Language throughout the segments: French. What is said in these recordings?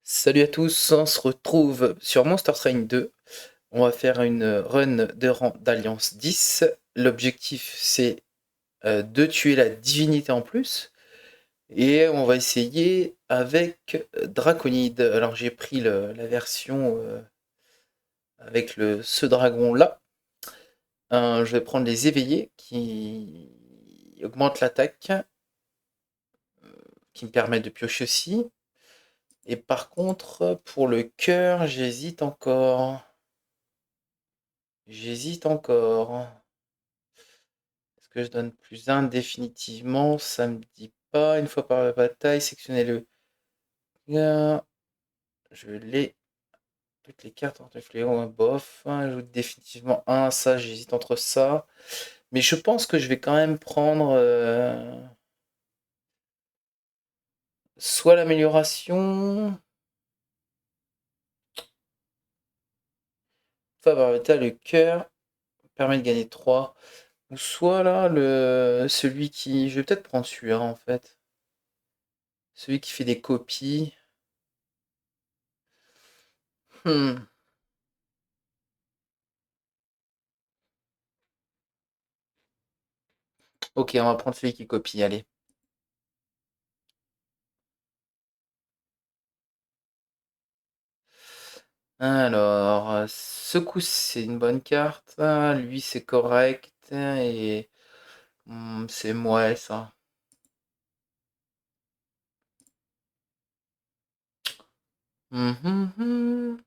Salut à tous, on se retrouve sur Monster Train 2. On va faire une run de rang d'Alliance 10. L'objectif c'est de tuer la divinité en plus. Et on va essayer avec Draconide. Alors j'ai pris la version avec ce dragon là. Je vais prendre les éveillés qui augmentent l'attaque, qui me permettent de piocher aussi. Et par contre, pour le cœur, j'hésite encore. J'hésite encore. Est-ce que je donne plus un définitivement? Ça me dit pas. Une fois par la bataille, sectionnez-le. Je l'ai. Toutes les cartes entre fléau, bof. Ajoute définitivement un. Ça, j'hésite entre ça. Mais je pense que je vais quand même prendre soit l'amélioration. Fois par la bataille, le cœur permet de gagner 3. Ou soit là, celui qui. Je vais peut-être prendre celui-là en fait. Celui qui fait des copies. Hmm. Ok, on va prendre celui qui copie, allez. Alors, ce coup c'est une bonne carte. Lui c'est correct. Et c'est moi ça. Mhm.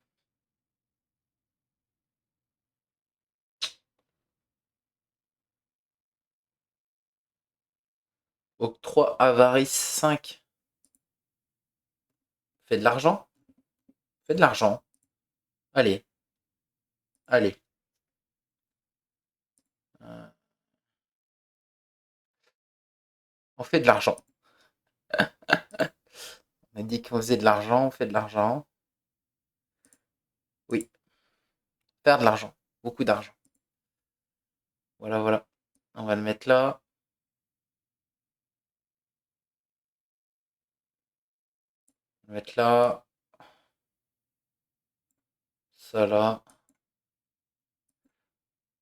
Octroi avarice 5. Fait de l'argent? Fait de l'argent. Allez, allez. Euh, on fait de l'argent. On a dit qu'on faisait de l'argent, on fait de l'argent. Oui, faire de l'argent. Beaucoup d'argent. Voilà, voilà. On va le mettre là. On va le mettre là. Ça là.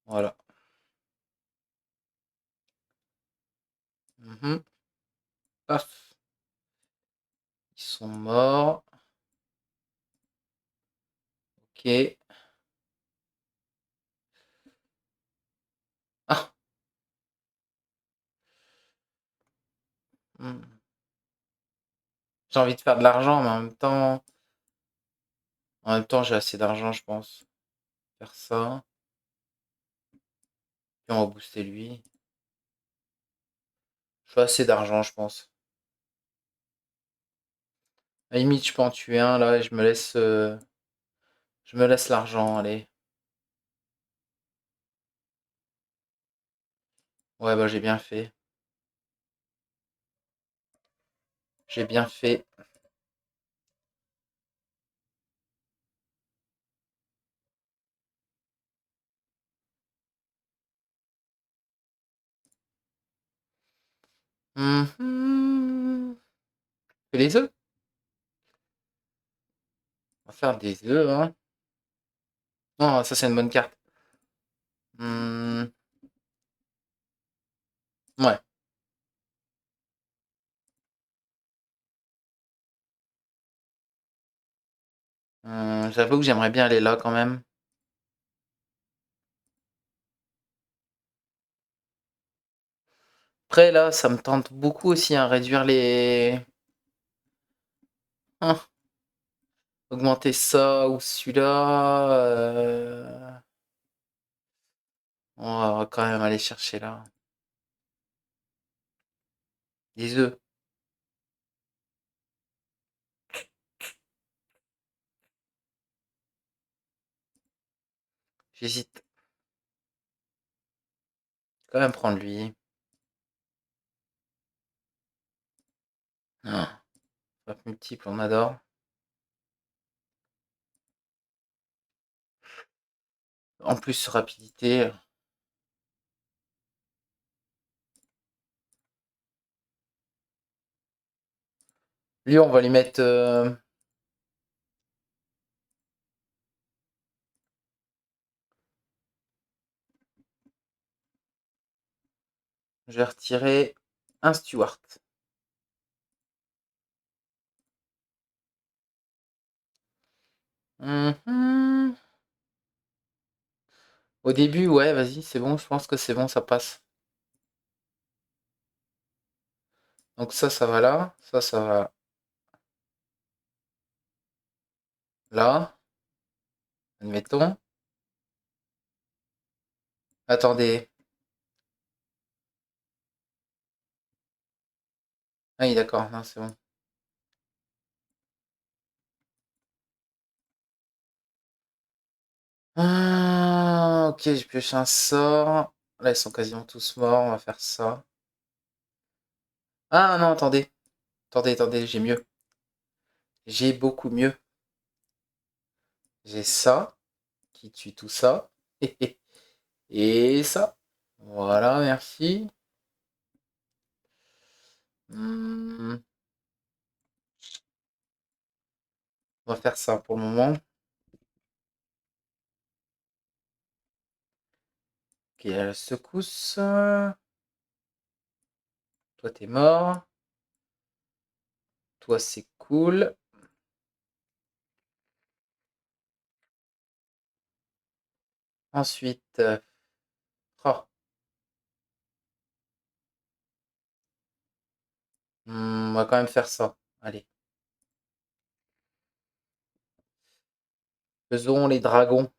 Voilà. Mhm. Paf. Ils sont morts. Ok. Ah. Hmm. J'ai envie de faire de l'argent, mais en même temps, j'ai assez d'argent, je pense. Faire ça. Puis on va booster lui. J'ai assez d'argent, je pense. À la limite, je peux en tuer un là et je me laisse l'argent, allez. Ouais, bah j'ai bien fait. J'ai bien fait. Mhm. Fais les œufs. On va faire des œufs, hein. Non, ça c'est une bonne carte. Hmm. Ouais. J'avoue que j'aimerais bien aller là quand même. Après là, ça me tente beaucoup aussi à réduire les. Hein, augmenter ça ou celui-là. On va quand même aller chercher là. Des œufs. J'hésite. Quand même prendre lui. Ah, frappe multiple, on adore. En plus, rapidité. Lui, on va lui mettre. Je vais retirer un Stewart. Au début, ouais, vas-y, c'est bon, je pense que c'est bon, ça passe. Donc ça va là, ça va là, admettons. Attendez. Ah oui, d'accord, non, c'est bon. Ah, ok, j'ai pioché un sort. Là, ils sont quasiment tous morts, on va faire ça. Ah non, attendez. Attendez, j'ai mieux. J'ai beaucoup mieux. J'ai ça, qui tue tout ça. Et ça. Voilà, merci. Hmm, on va faire ça pour le moment. Ok, la secousse. Toi, t'es mort. Toi, c'est cool. Ensuite, oh, on va quand même faire ça. Allez. Faisons les dragons.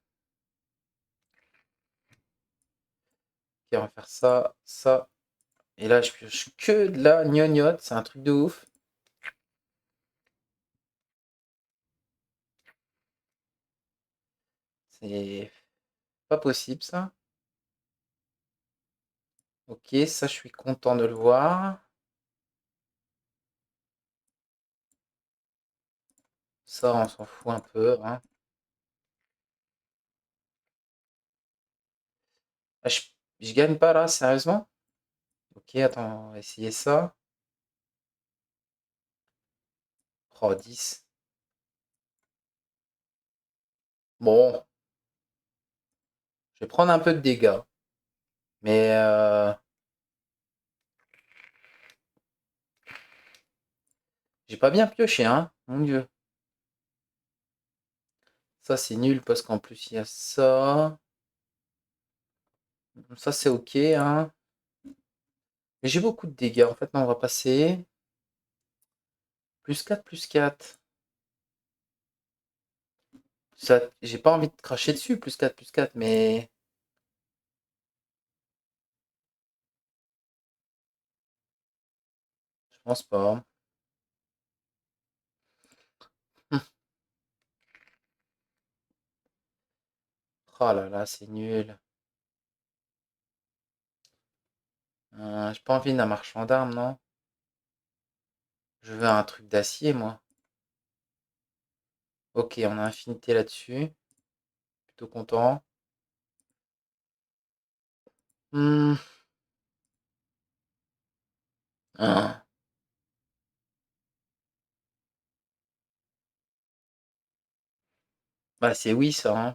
Ok, on va faire ça, ça. Et là, je pioche que de la gnognotte. C'est un truc de ouf. C'est pas possible, ça. Ok, ça, je suis content de le voir. Ça, on s'en fout un peu, hein. Ah, je gagne pas là, sérieusement? Ok, attends, on va essayer ça. Oh, 10. Bon, je vais prendre un peu de dégâts. Mais j'ai pas bien pioché, hein. Mon Dieu. Ça, c'est nul parce qu'en plus, il y a ça. Ça, c'est ok, hein. Mais j'ai beaucoup de dégâts. En fait, non, on va passer. Plus 4, plus 4. Ça, j'ai pas envie de cracher dessus, plus 4, mais je pense pas. Hum. Oh là là, c'est nul. J'ai pas envie d'un marchand d'armes, non? Je veux un truc d'acier, moi. Ok, on a infinité là-dessus. Plutôt content. Hmm. Ah. Bah, c'est oui, ça, hein.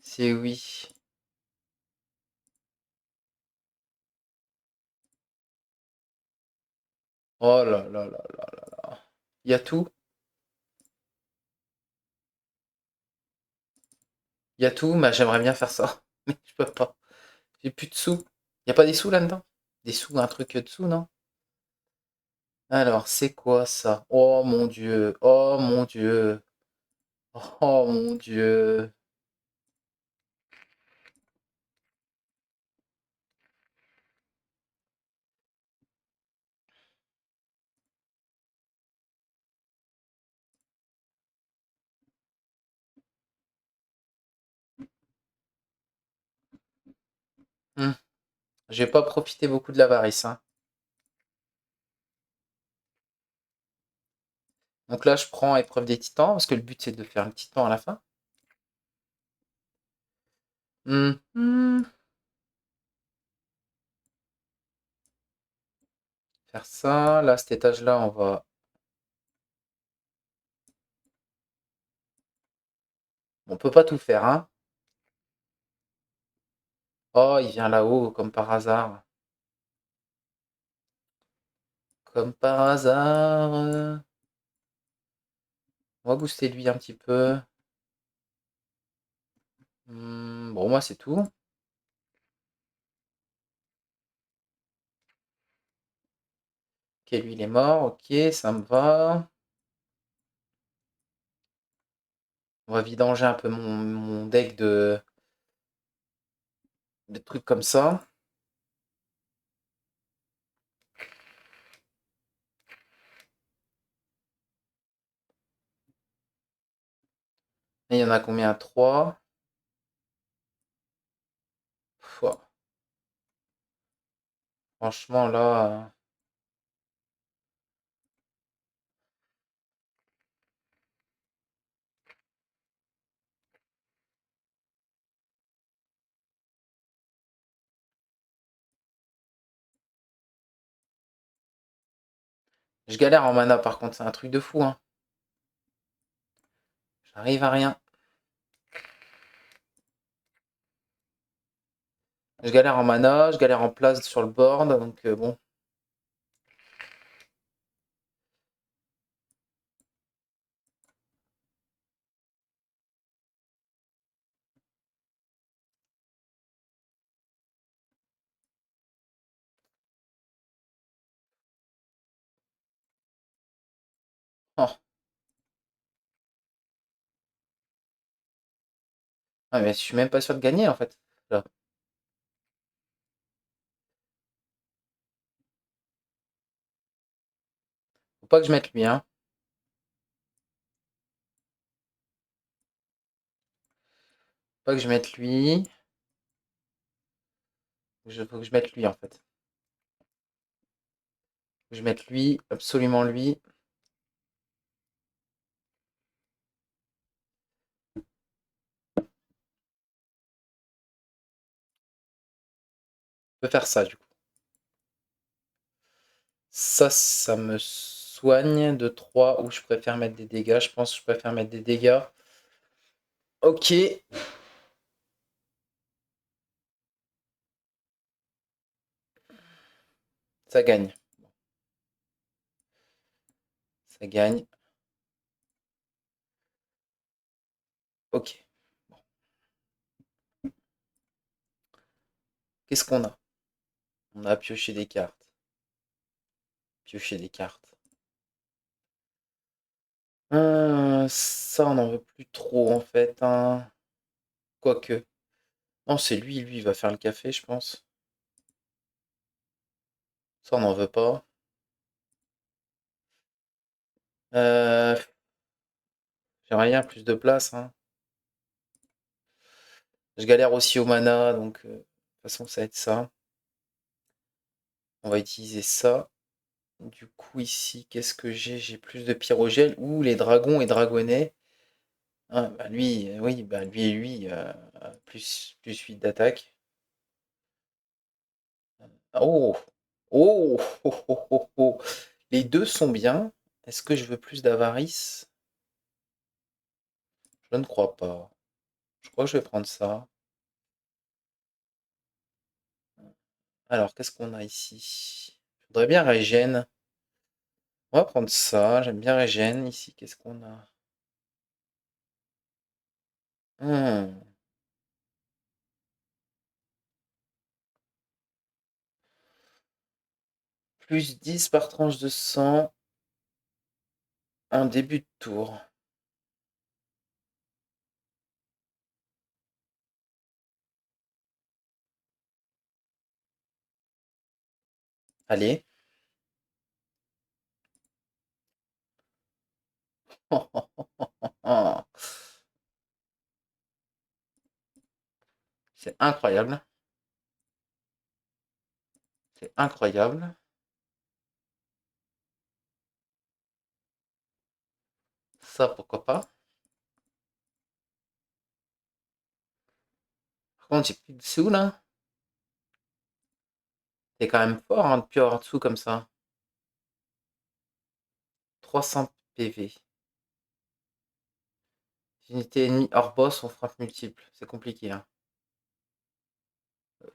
C'est oui. Oh là là là là là là. Il y a tout. Il y a tout, mais j'aimerais bien faire ça. Mais je peux pas. J'ai plus de sous. Il y a pas des sous là-dedans? Des sous, un truc de sous, non? Alors, c'est quoi ça? Oh mon Dieu. Oh mon Dieu. Oh mon Dieu. Hmm. J'ai pas profité beaucoup de l'avarice, hein. Donc là, je prends épreuve des titans, parce que le but c'est de faire un titan à la fin. Hmm. Faire ça. Là, cet étage-là, on va. On peut pas tout faire, hein. Oh, il vient là-haut, comme par hasard. Comme par hasard. On va booster lui un petit peu. Bon, moi, c'est tout. Ok, lui, il est mort. Ok, ça me va. On va vidanger un peu mon deck de trucs comme ça. Et il y en a combien? 3. Franchement, là, je galère en mana par contre, c'est un truc de fou, hein. J'arrive à rien. Je galère en mana, je galère en place sur le board, donc bon. Oh. Ouais, mais je suis même pas sûr de gagner en fait. Là. Faut pas que je mette lui, hein. Faut pas que je mette lui. Faut que je mette lui en fait. Faut que je mette lui, absolument lui. Je peux faire ça du coup. Ça me soigne de 3 ou je préfère mettre des dégâts. Je pense que je préfère mettre des dégâts. Ok, ça gagne. Ça gagne. Ok. Bon. Qu'est-ce qu'on a? On a pioché des cartes. Piocher des cartes. Ça, on n'en veut plus trop en fait, hein. Quoique. Non, c'est lui, il va faire le café, je pense. Ça, on n'en veut pas. Euh, J'aimerais bien plus de place, hein. Je galère aussi au mana, donc de toute façon, ça va être ça. On va utiliser ça. Du coup, ici, qu'est-ce que j'ai? J'ai plus de pyrogel ou les dragons et dragonnets. Ah, bah lui, oui, bah lui et lui, plus 8 d'attaque. Oh! Oh! Oh, oh, oh, oh. Les deux sont bien. Est-ce que je veux plus d'avarice? Je ne crois pas. Je crois que je vais prendre ça. Alors, qu'est-ce qu'on a ici? Je voudrais bien régène. On va prendre ça. J'aime bien régène. Ici, qu'est-ce qu'on a? Hmm. Plus 10 par tranche de sang en début de tour. Allez. C'est incroyable. C'est incroyable. Ça, pourquoi pas. Par contre, j'ai plus de sous là. C'est quand même fort hein, de plus avoir de sous comme ça. 300 PV. Unité ennemie hors boss, on frappe multiple. C'est compliqué. Hein.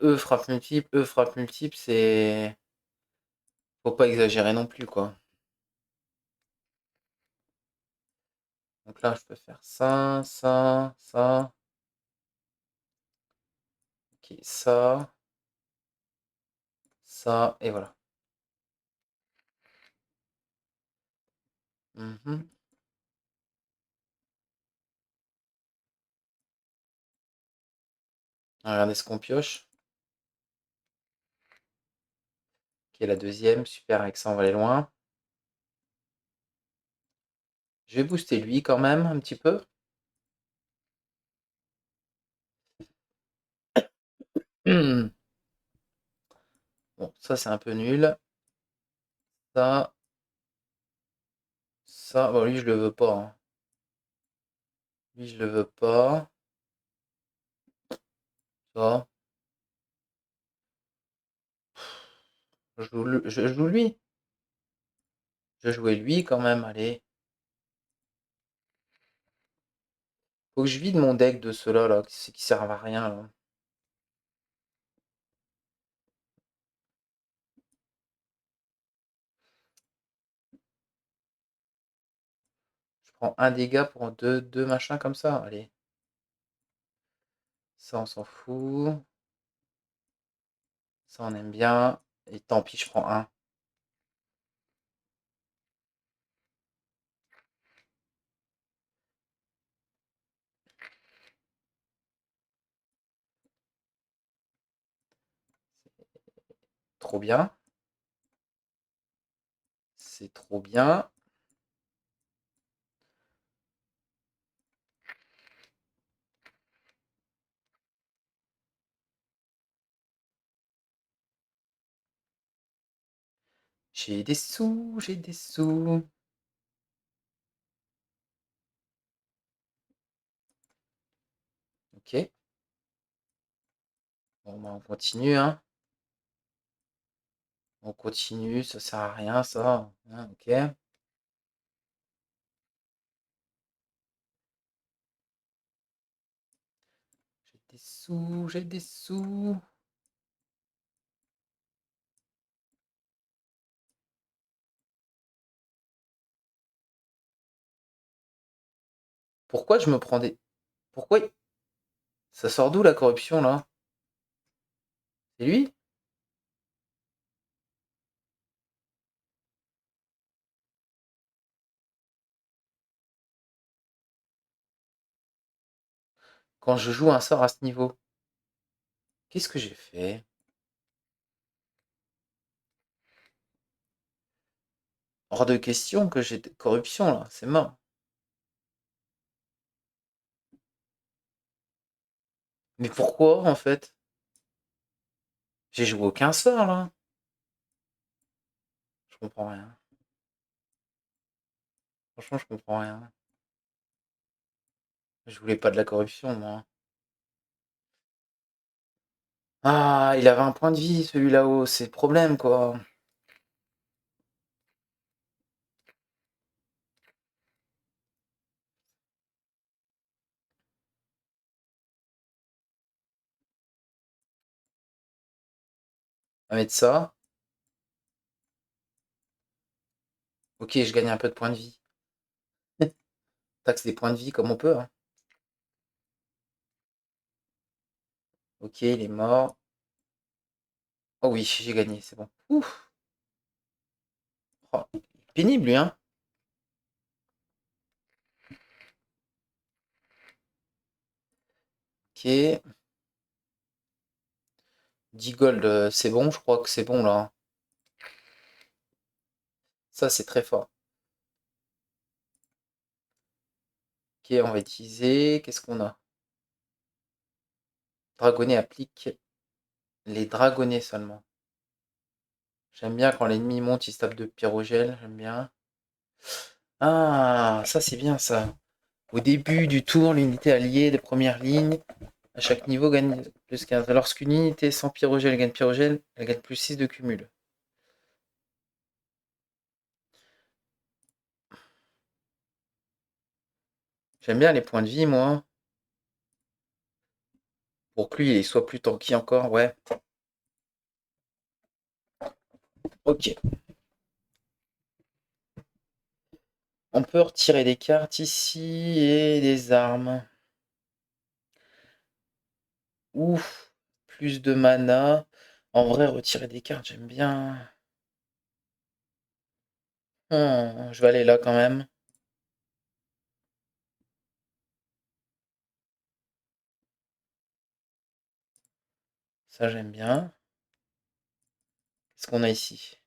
E frappe multiple, c'est... Faut pas exagérer non plus, quoi. Donc là, je peux faire ça, ça, ça. Ok, ça, et voilà. Mhm. Regardez ce qu'on pioche. Ok, la deuxième, super, avec ça, on va aller loin. Je vais booster lui quand même, un petit peu. Bon, ça, c'est un peu nul. Ça, ça, bon, lui, je le veux pas, hein. Lui, je le veux pas. Ça, je joue lui. Je vais jouer lui quand même, allez. Faut que je vide mon deck de ceux-là, là, qui servent à rien, là. Je prends un dégât pour deux machins comme ça, allez. Ça, on s'en fout. Ça, on aime bien. Et tant pis, je prends un. Trop bien. C'est trop bien. J'ai des sous, j'ai des sous. Ok. Bon, bah, on continue, hein. On continue, ça sert à rien, ça. Hein, ok. J'ai des sous, j'ai des sous. Pourquoi je me prends des... Pourquoi... Ça sort d'où la corruption, là? C'est lui? Quand je joue un sort à ce niveau. Qu'est-ce que j'ai fait? Hors de question que j'ai de corruption, là. C'est mort. Mais pourquoi, en fait? J'ai joué aucun sort, là. Je comprends rien. Franchement, je comprends rien. Je voulais pas de la corruption, moi. Ah, il avait un point de vie, celui là-haut. C'est le problème, quoi. On va mettre ça. Ok, je gagne un peu de points de vie. Taxe des points de vie comme on peut, hein. Ok, il est mort. Oh oui, j'ai gagné, c'est bon. Ouf. Oh, pénible, lui, hein. Ok. 10 gold, c'est bon, je crois que c'est bon, là. Ça, c'est très fort. Ok, on va utiliser... Qu'est-ce qu'on a? Dragonnet applique les dragonnets seulement. J'aime bien quand l'ennemi monte, il se tape de pyrogel, j'aime bien. Ah, ça c'est bien ça. Au début du tour, l'unité alliée de première ligne, à chaque niveau, gagne plus 15. Lorsqu'une unité sans pyrogel gagne pyrogel, elle gagne plus 6 de cumul. J'aime bien les points de vie, moi. Pour que lui, il soit plus tanky encore, ouais. Ok. On peut retirer des cartes ici et des armes. Ouf. Plus de mana. En vrai, retirer des cartes, j'aime bien. Je vais aller là quand même. Ça, j'aime bien. Qu'est-ce qu'on a ici?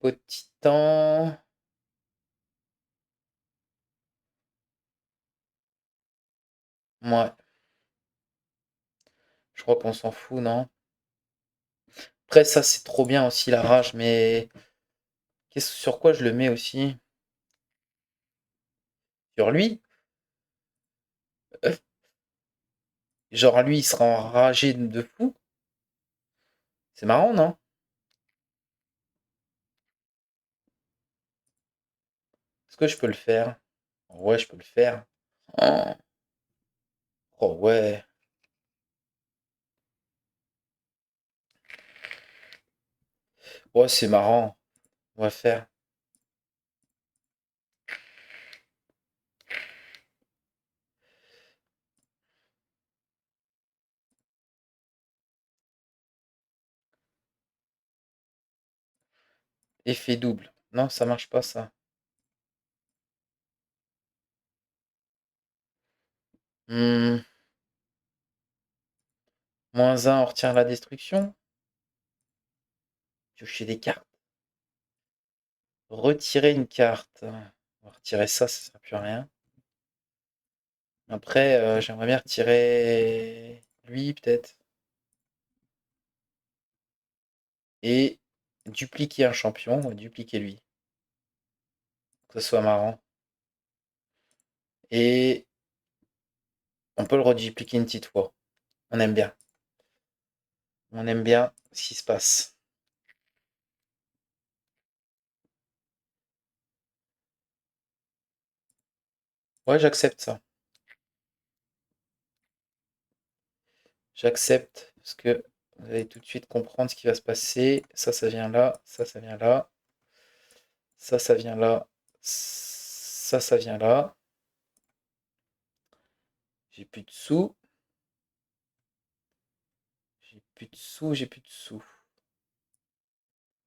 Petit temps. Ouais. Je crois qu'on s'en fout, non? Après, ça, c'est trop bien aussi, la rage, mais sur quoi je le mets aussi? Sur lui? Genre, lui, il sera enragé de fou? C'est marrant, non? Est-ce que je peux le faire? Ouais, je peux le faire. Oh, oh, ouais. Ouais, c'est marrant. On va faire. Effet double. Non, ça marche pas, ça. Hmm, -1, on retire la destruction. Piocher des cartes. Retirer une carte. On va retirer ça, ça sert plus à rien. Après, j'aimerais bien retirer lui, peut-être. Et dupliquer un champion. On va dupliquer lui. Que ce soit marrant. Et on peut le redupliquer une petite fois. On aime bien. On aime bien ce qui se passe. Ouais, j'accepte ça. J'accepte parce que vous allez tout de suite comprendre ce qui va se passer. Ça vient là. Ça vient là. Ça vient là. Ça vient là. J'ai plus de sous. J'ai plus de sous. J'ai plus de sous.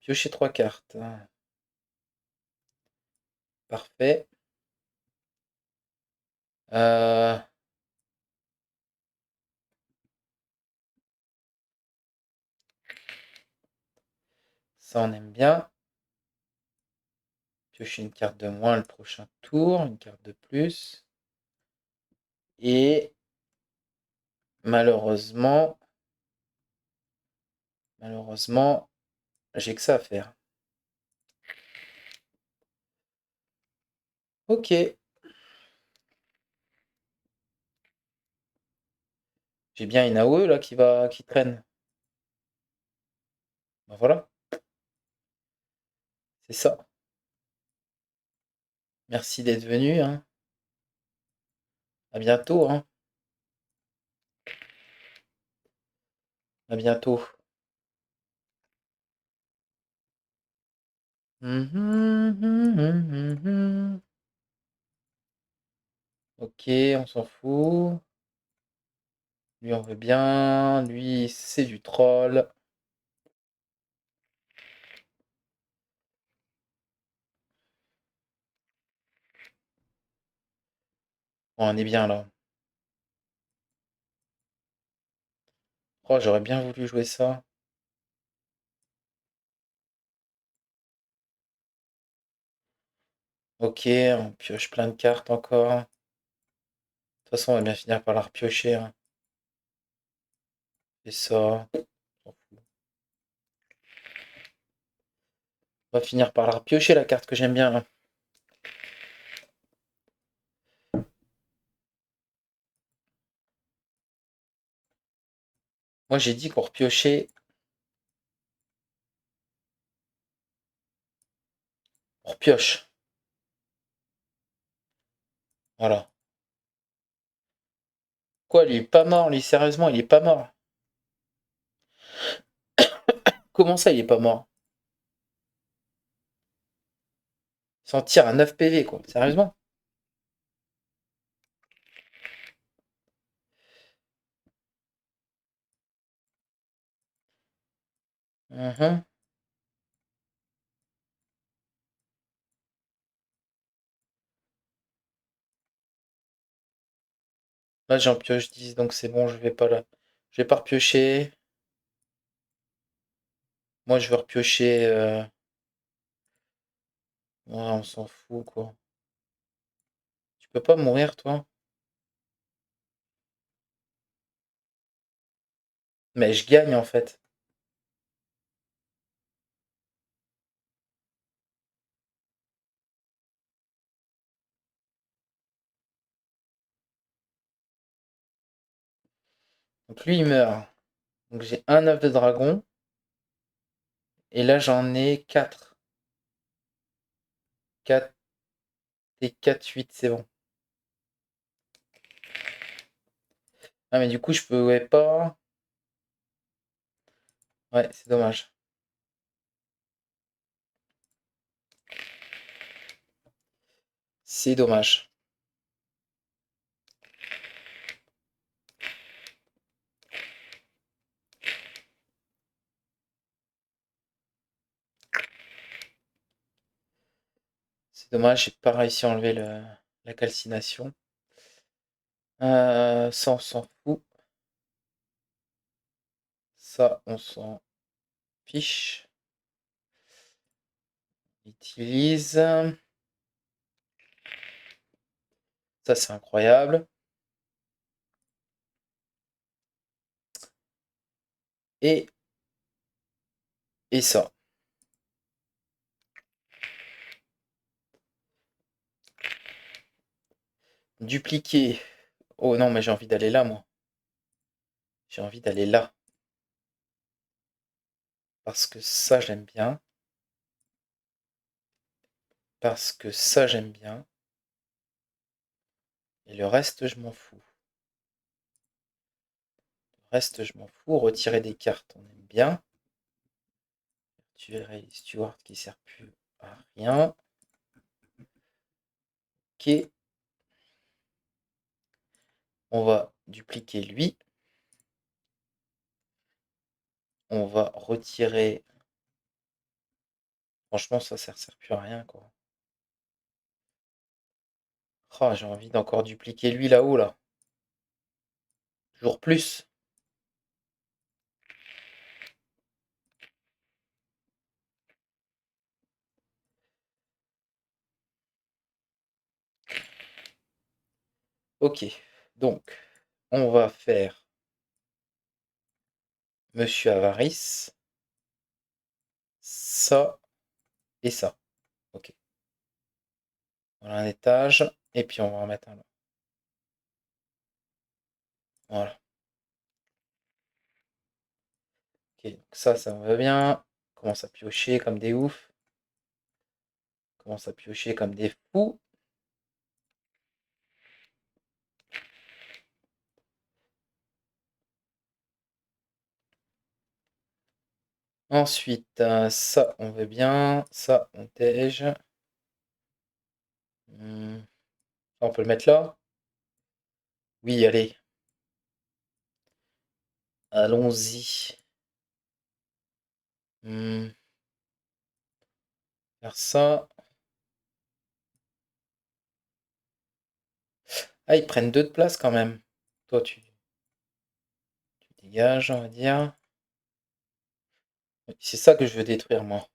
Piocher 3 cartes. Parfait. Euh, Ça, on aime bien. Piocher une carte de moins le prochain tour. Une carte de plus. Et malheureusement, j'ai que ça à faire. Ok. J'ai bien une AOE là qui traîne. Ben voilà, c'est ça. Merci d'être venu, hein. À bientôt, hein. À bientôt. Ok, on s'en fout. Lui, on veut bien. Lui, c'est du troll. Bon, on est bien là. Oh, j'aurais bien voulu jouer ça. Ok, on pioche plein de cartes encore. De toute façon, on va bien finir par la repiocher, hein. Et ça. On s'en fout. On va finir par la repiocher, la carte que j'aime bien là. Moi, j'ai dit qu'on repiochait. On repioche. Voilà. Quoi, lui, il est pas mort, lui, sérieusement, il est pas mort. Comment ça, il est pas mort? S'en tire à 9 PV, quoi, sérieusement. Mhm. Là, j'en pioche 10, donc c'est bon, je vais pas là. Je vais pas repiocher. Moi, je vais repiocher. Ouais, on s'en fout, quoi. Tu peux pas mourir, toi? Mais je gagne, en fait. Donc lui, il meurt. Donc j'ai un œuf de dragon. Et là, j'en ai 4. 4 et 4, 8, c'est bon. Ah, mais du coup, je peux ouais, pas. Ouais, c'est dommage. C'est dommage. C'est dommage, j'ai pas réussi à enlever la calcination. Ça, on s'en fout. Ça, on s'en fiche. Utilise. Ça, c'est incroyable. Et, et ça. Dupliquer. Oh non, mais j'ai envie d'aller là, moi. J'ai envie d'aller là. Parce que ça, j'aime bien. Parce que ça, j'aime bien. Et le reste, je m'en fous. Le reste, je m'en fous. Retirer des cartes, on aime bien. Tu verrais Stewart qui sert plus à rien. Ok. On va dupliquer lui. On va retirer. Franchement, ça sert plus à rien, quoi. Oh, j'ai envie d'encore dupliquer lui là-haut, là. Toujours plus. Ok. Donc, on va faire Monsieur Avarice. Ça et ça. Ok. Voilà un étage. Et puis on va en mettre un là. Voilà. Ok. Donc ça me va bien. On commence à piocher comme des oufs. On commence à piocher comme des fous. Ensuite, ça, on veut bien. Ça, on tège. On peut le mettre là. Oui, allez. Allons-y. Hmm, Faire ça. Ah, ils prennent 2 de place quand même. Toi, tu dégages, on va dire. C'est ça que je veux détruire, moi.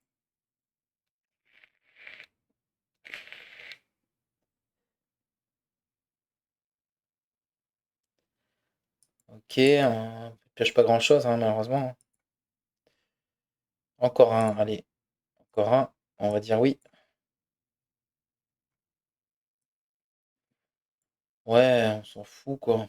Ok, on pioche pas grand-chose, hein, malheureusement. Encore un, allez. Encore un. On va dire oui. Ouais, on s'en fout, quoi.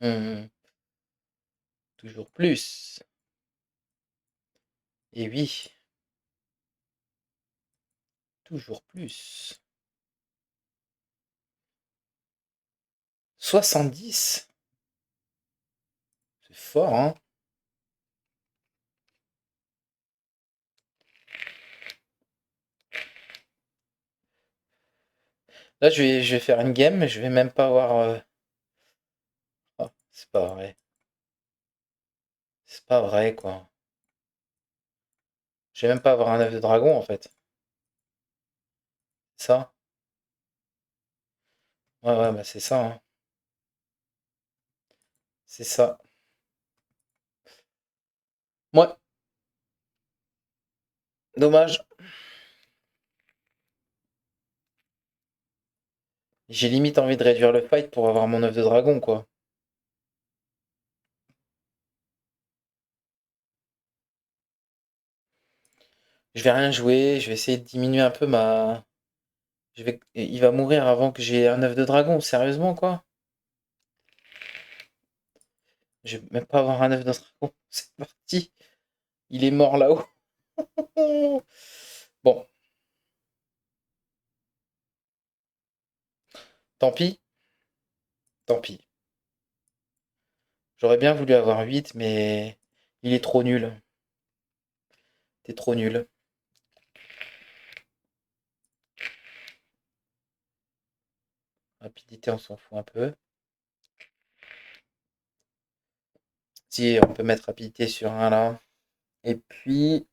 Hmm. Toujours plus. Et oui. Toujours plus. 70. C'est fort, hein. Là, je vais faire une game, mais je vais même pas avoir... Ah, c'est pas vrai. C'est pas vrai, quoi. Je vais même pas avoir un œuf de dragon, en fait. Ça? Ouais, ouais, bah c'est ça, hein. C'est ça. Ouais, dommage. J'ai limite envie de réduire le fight pour avoir mon œuf de dragon, quoi. Je vais rien jouer, je vais essayer de diminuer un peu ma... Il va mourir avant que j'ai un œuf de dragon, sérieusement, quoi. Je vais même pas avoir un œuf de dragon. C'est parti. Il est mort là-haut. Bon, tant pis, tant pis. J'aurais bien voulu avoir 8, mais il est trop nul. T'es trop nul. Rapidité, on s'en fout un peu. Si, on peut mettre rapidité sur un là. Et puis,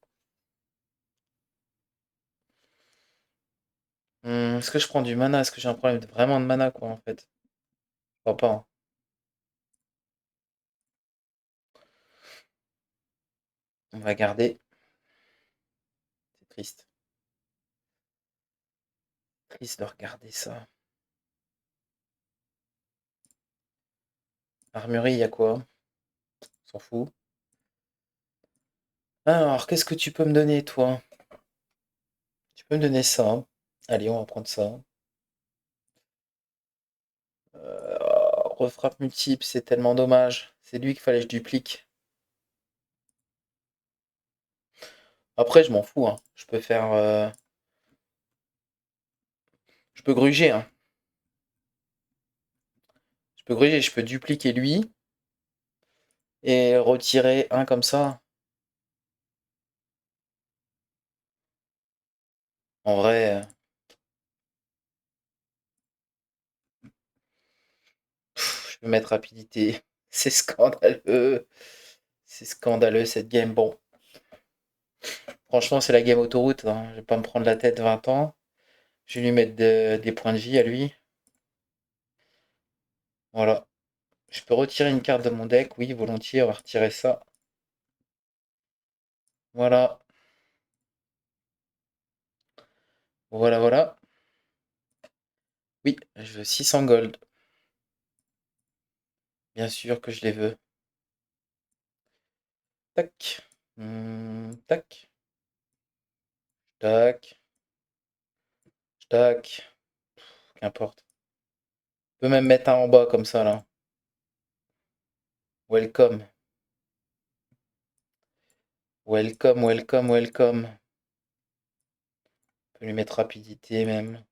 est-ce que je prends du mana? Est-ce que j'ai un problème vraiment de mana, quoi, en fait? Je crois pas, hein. On va garder. C'est triste. Triste de regarder ça. Armurerie, il y a quoi? On s'en fout. Alors, qu'est-ce que tu peux me donner, toi? Tu peux me donner ça, hein. Allez, on va prendre ça. Refrappe multiple, c'est tellement dommage. C'est lui qu'il fallait que je duplique. Après, je m'en fous, hein. Je peux faire... Je peux gruger, hein. Je peux gruger, je peux dupliquer lui. Et retirer un comme ça. En vrai, je peux mettre rapidité. C'est scandaleux. C'est scandaleux cette game. Bon, franchement, c'est la game autoroute, hein. Je vais pas me prendre la tête 20 ans. Je vais lui mettre des points de vie à lui. Voilà. Je peux retirer une carte de mon deck. Oui, volontiers, on va retirer ça. Voilà. Voilà, voilà. Oui, je veux 600 gold. Bien sûr que je les veux. Tac. Tac. Tac. Tac. Qu'importe. Je peux même mettre un en bas comme ça, là. Welcome. Welcome, welcome, welcome. On peut lui mettre rapidité même.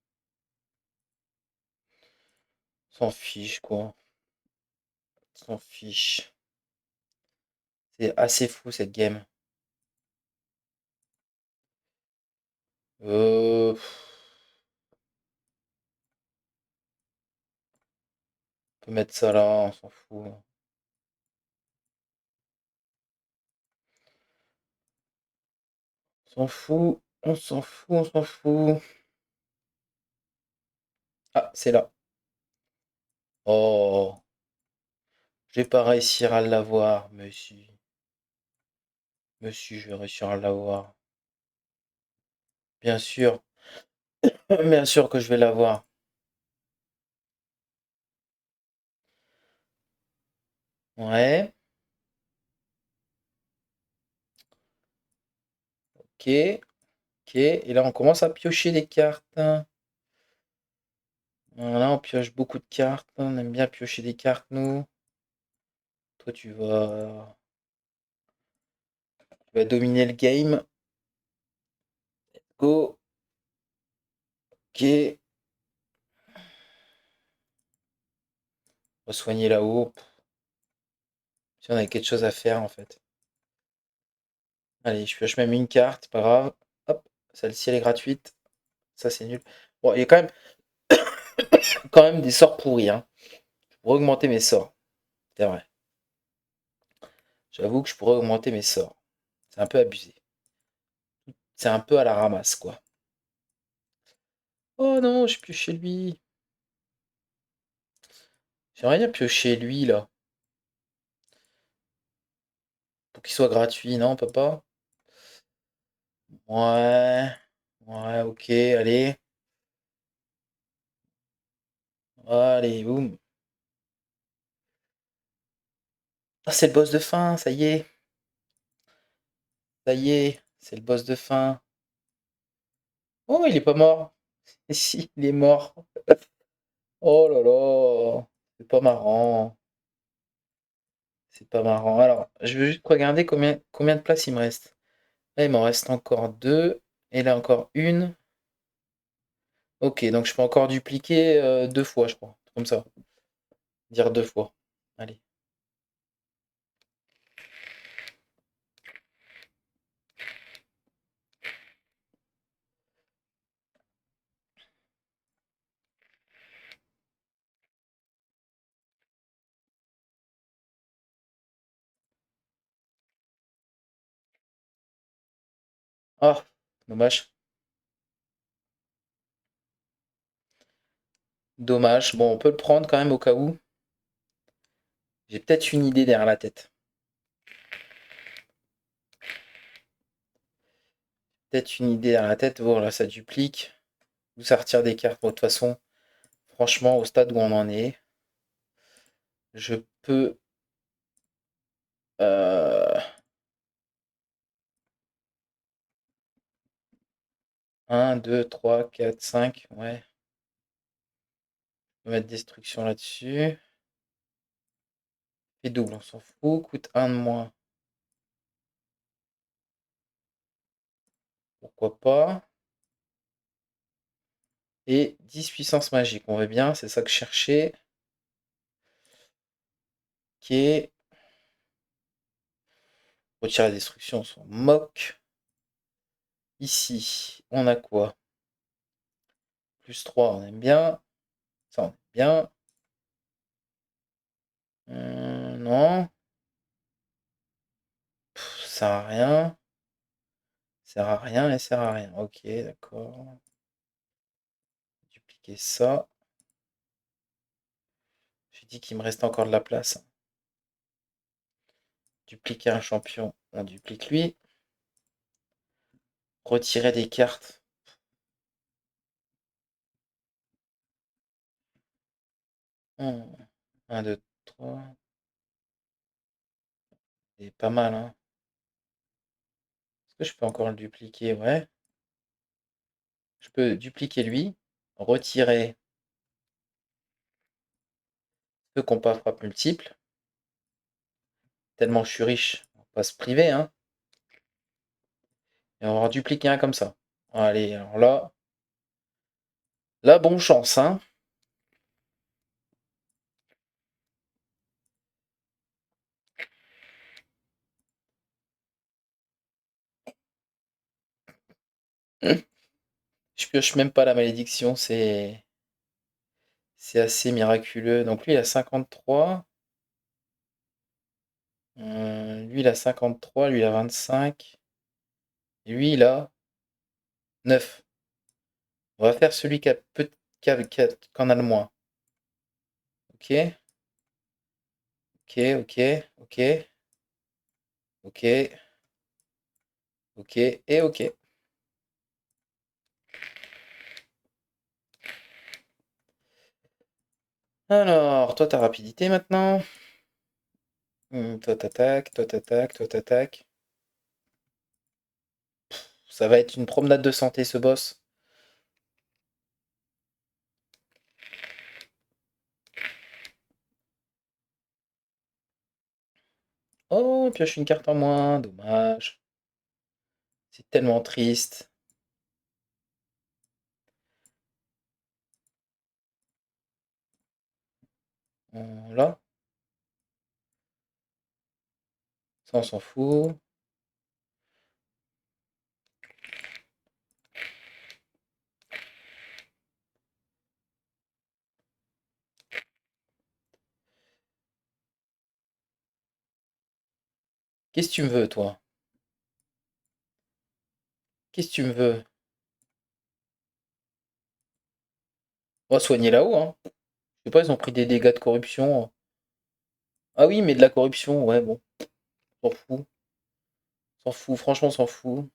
S'en fiche, quoi. S'en fiche. C'est assez fou cette game. Euh... On peut mettre ça là, on s'en fout. On s'en fout, on s'en fout, on s'en fout. Ah, c'est là. Oh, je vais pas réussir à l'avoir, monsieur. Monsieur, je vais réussir à l'avoir. Bien sûr, bien sûr que je vais l'avoir. Ouais, ok, ok. Et là, on commence à piocher des cartes. Voilà, on pioche beaucoup de cartes. On aime bien piocher des cartes, nous. Toi, tu vas... Il va dominer le game. Go. Ok. On va soigner là-haut. Si on avait quelque chose à faire en fait. Allez, je pioche même une carte, pas grave. Hop, celle-ci elle est gratuite. Ça c'est nul. Bon, il y a quand même des sorts pourris, hein. Pour augmenter mes sorts. C'est vrai. J'avoue que je pourrais augmenter mes sorts. C'est un peu abusé. C'est un peu à la ramasse, quoi. Oh non, je pioche chez lui. J'aimerais bien piocher lui, là. Pour qu'il soit gratuit, non, papa? Ouais. Ouais, ok, allez. Allez, boum. Ah, c'est le boss de fin, ça y est. Ça y est, c'est le boss de fin. Oh, il est pas mort. Si, il est mort. Oh là là. C'est pas marrant. C'est pas marrant. Alors, je veux juste regarder combien de places il me reste. Là, il m'en reste encore deux. Et là, encore une. Ok, donc je peux encore dupliquer deux fois, je crois. Comme ça. Dire deux fois. Allez. Ah, dommage. Dommage. Bon, on peut le prendre quand même au cas où. J'ai peut-être une idée derrière la tête. Peut-être une idée derrière la tête. Voilà, ça duplique. Ou ça retire des cartes. Bon, de toute façon, franchement, au stade où on en est, je peux. Euh, 1, 2, 3, 4, 5. Ouais. On va mettre destruction là-dessus. Et double, on s'en fout. Coûte un de moins. Pourquoi pas. Et 10 puissance magique. On veut bien, c'est ça que je cherchais. Ok. Retire la destruction, on s'en moque. Ici, on a quoi? Plus 3, on aime bien. Ça, on aime bien. Non. Ça sert à rien. Ça sert à rien et sert à rien. Ok, d'accord. Dupliquer ça. J'ai dit qu'il me reste encore de la place. Dupliquer un champion, on duplique lui. Retirer des cartes. Hmm. 1, 2, 3. C'est pas mal, hein. Est-ce que je peux encore le dupliquer? Ouais. Je peux dupliquer lui. Retirer ce compas frappe multiple. Tellement je suis riche, on va pas se priver, hein. Et on va en dupliquer un comme ça. Allez, alors là, bonne chance, hein. Je pioche même pas la malédiction, c'est assez miraculeux. Donc lui, il a 53. Lui, il a 53, lui, il a 25. Et lui, il a 9. On va faire celui qui en a le moins. Ok, ok, ok, ok, ok, ok, et ok. Alors, toi, ta rapidité maintenant. Toi, t'attaques, toi, t'attaques, toi, t'attaques. Ça va être une promenade de santé, ce boss. Oh, pioche une carte en moins, dommage. C'est tellement triste. Là, ça on s'en fout. Qu'est-ce que tu me veux, toi? Qu'est-ce que tu me veux? On va soigner là-haut, hein. Je sais pas, ils ont pris des dégâts de corruption. Ah oui, mais de la corruption, ouais, bon. S'en fout. S'en fout, franchement, s'en fout.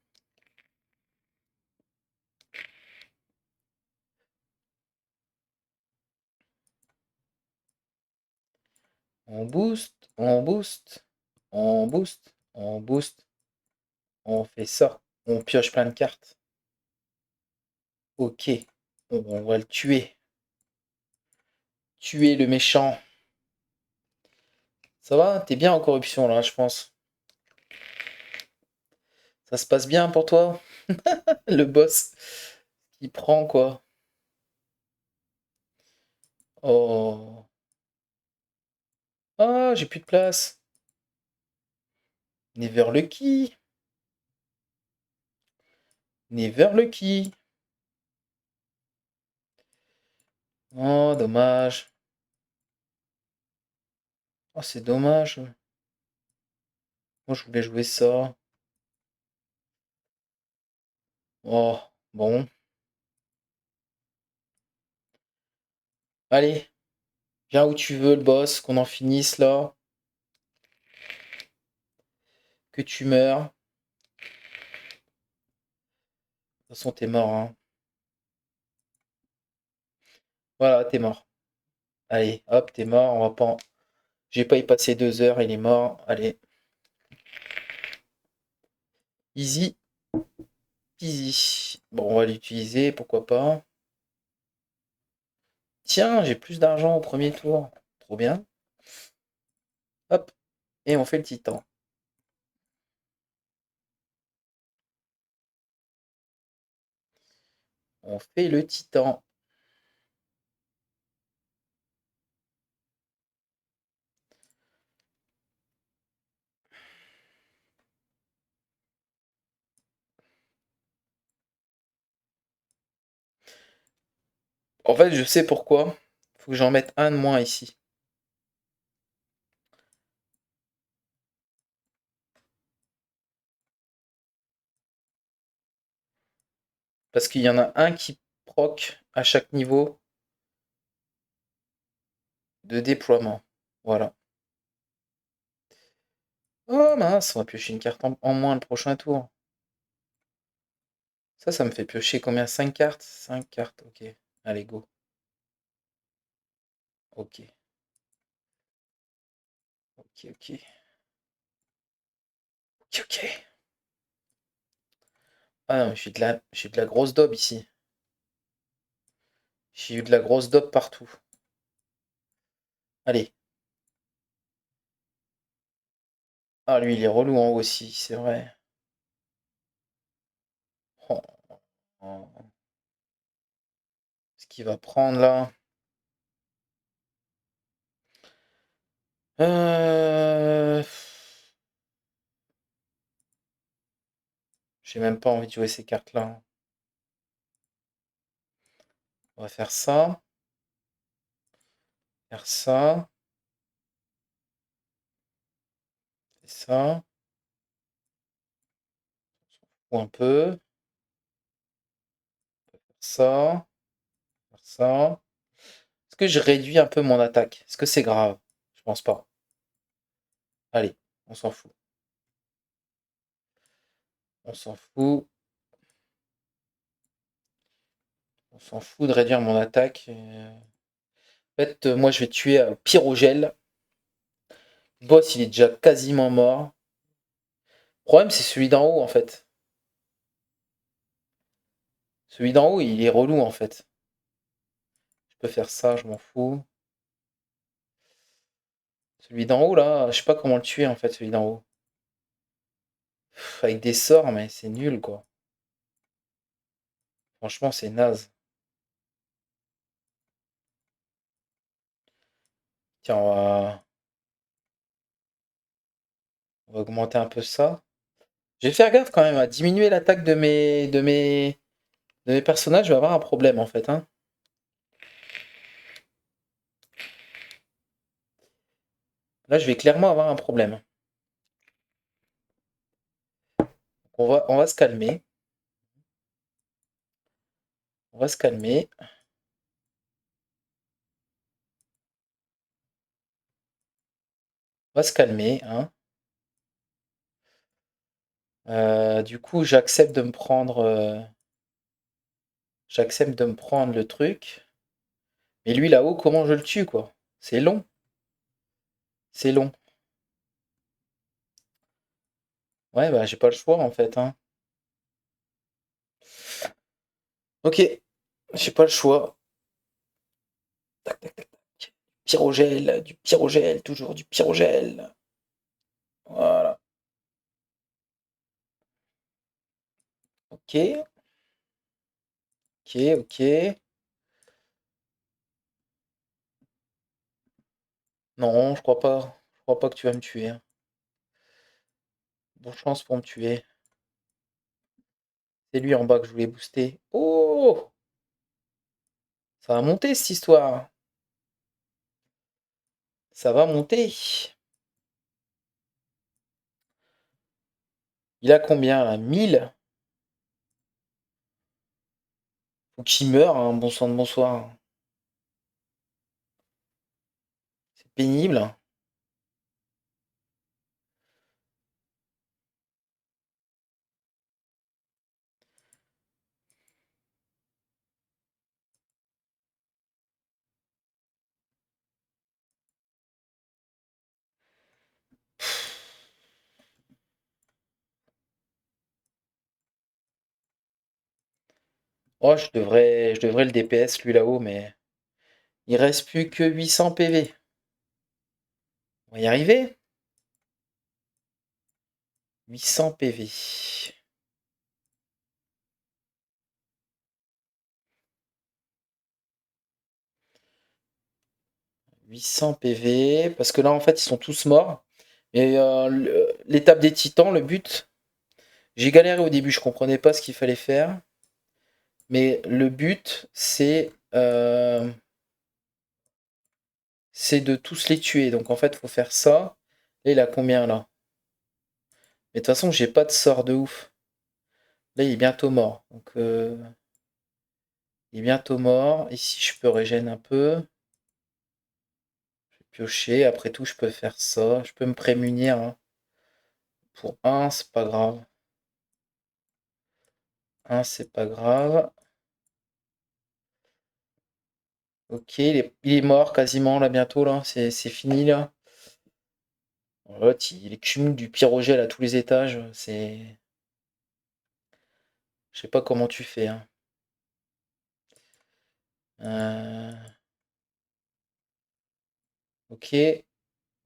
On booste, on booste, on booste, on booste. On fait ça. On pioche plein de cartes. Ok. On va le tuer. Tuer le méchant. Ça va? T'es bien en corruption là, je pense. Ça se passe bien pour toi? Le boss qui prend quoi? Oh. Ah, j'ai plus de place. Never Lucky. Never Lucky. Oh, dommage. Oh, c'est dommage. Moi, je voulais jouer ça. Oh, bon. Allez, viens où tu veux, le boss, qu'on en finisse là. Que tu meurs. De toute façon, t'es mort, hein. Voilà, t'es mort. Allez, hop, t'es mort. On va pas. J'ai pas y passé 2 heures, il est mort. Allez, easy, easy. Bon, on va l'utiliser, pourquoi pas. Tiens, j'ai plus d'argent au premier tour. Trop bien. Hop, et on fait le titan. On fait le titan. En fait, je sais pourquoi. Faut que j'en mette un de moins ici. Parce qu'il y en a un qui proc à chaque niveau de déploiement. Voilà. Oh mince, on va piocher une carte en moins le prochain tour. Ça me fait piocher combien? 5 cartes? 5 cartes, ok. Allez, go. Ok, ok, ok. Ok, ok. Ah non, j'ai de la grosse daube ici. J'ai eu de la grosse daube partout. Allez. Ah, lui, il est relou en haut aussi, c'est vrai. Oh, oh. Ce qu'il va prendre là. Euh... J'ai même pas envie de jouer ces cartes-là. On va faire ça. Faire ça. Et ça. Ou un peu. Ça. Faire ça. Est-ce que je réduis un peu mon attaque? Est-ce que c'est grave? Je pense pas. Allez, on s'en fout. On s'en fout. On s'en fout de réduire mon attaque. En fait, moi, je vais tuer Pyrogel. Le boss, il est déjà quasiment mort. Le problème, c'est celui d'en haut, en fait. Celui d'en haut, il est relou, en fait. Je peux faire ça, je m'en fous. Celui d'en haut, là, je sais pas comment le tuer, en fait, celui d'en haut. Avec des sorts, mais c'est nul, quoi. Franchement, c'est naze. Tiens, on va augmenter un peu ça. Je vais faire gaffe quand même à diminuer l'attaque de mes personnages. Je vais avoir un problème, en fait, hein. Là, je vais clairement avoir un problème. On va se calmer. On va se calmer. On va se calmer, hein. Du coup, j'accepte de me prendre le truc. Mais lui là-haut, comment je le tue, quoi? C'est long. C'est long. Ouais, bah j'ai pas le choix en fait, hein. Ok, j'ai pas le choix. Tac, tac, tac, tac. Pyrogel, du pyrogel, toujours du pyrogel. Voilà. Ok, ok, ok. Non, je crois pas. Je crois pas que tu vas me tuer, hein. Bonne chance pour me tuer. C'est lui en bas que je voulais booster. Oh! Ça va monter cette histoire. Ça va monter. Il a combien là? 1000? Faut qu'il meure, hein, bon sang de bonsoir. C'est pénible. Oh, je devrais le DPS lui là-haut, mais il reste plus que 800 PV. On va y arriver. 800 PV. 800 PV. Parce que là, en fait, ils sont tous morts. Et l'étape des titans, le but. J'ai galéré au début, je comprenais pas ce qu'il fallait faire. Mais le but, c'est de tous les tuer. Donc en fait, faut faire ça. Là, il a combien là? Mais de toute façon, j'ai pas de sort de ouf. Là, il est bientôt mort. Donc, il est bientôt mort. Ici, je peux régénérer un peu. Je vais piocher. Après tout, je peux faire ça. Je peux me prémunir, hein. Pour un, c'est pas grave. Un, c'est pas grave. Ok, il est mort quasiment là bientôt là. C'est fini là. L'autre, il cumule du pyrogel à tous les étages. C'est. Je sais pas comment tu fais, hein. Euh, Ok.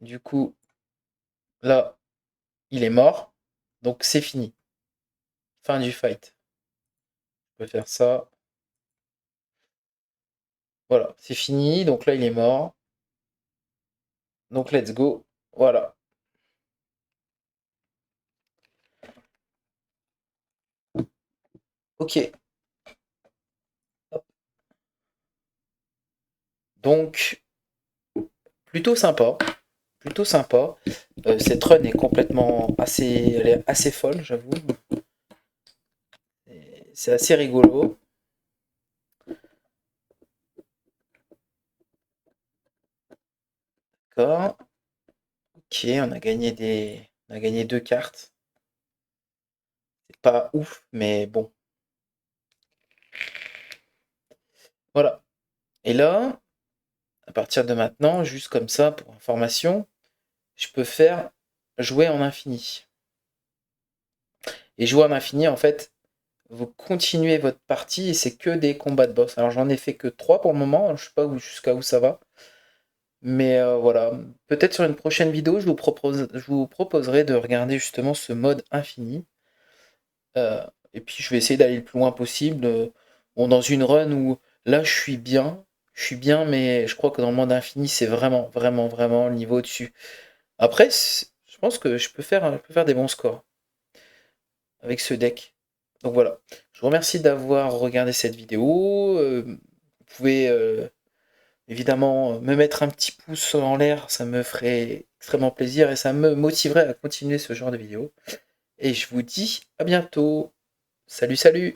Du coup, là, il est mort. Donc c'est fini. Fin du fight. Je peux faire ça. Voilà, c'est fini. Donc là, il est mort. Donc let's go. Voilà. Ok. Donc, plutôt sympa. Plutôt sympa. Cette run est complètement elle est assez folle, j'avoue. C'est assez rigolo. D'accord. Ok, on a gagné deux cartes. C'est pas ouf, mais bon. Voilà. Et là, à partir de maintenant, juste comme ça, pour information, je peux faire jouer en infini. Et jouer en infini, en fait, vous continuez votre partie et c'est que des combats de boss. Alors j'en ai fait que 3 pour le moment, je sais pas jusqu'à où ça va. Mais voilà, peut-être sur une prochaine vidéo, je vous proposerai de regarder justement ce mode infini. Euh, et puis je vais essayer d'aller le plus loin possible. Bon, dans une run où là je suis bien, mais je crois que dans le mode infini, c'est vraiment, vraiment, vraiment le niveau au-dessus. Après, je pense que je peux faire des bons scores avec ce deck. Donc voilà. Je vous remercie d'avoir regardé cette vidéo. Vous pouvez évidemment me mettre un petit pouce en l'air, ça me ferait extrêmement plaisir et ça me motiverait à continuer ce genre de vidéo. Et je vous dis à bientôt. Salut, salut!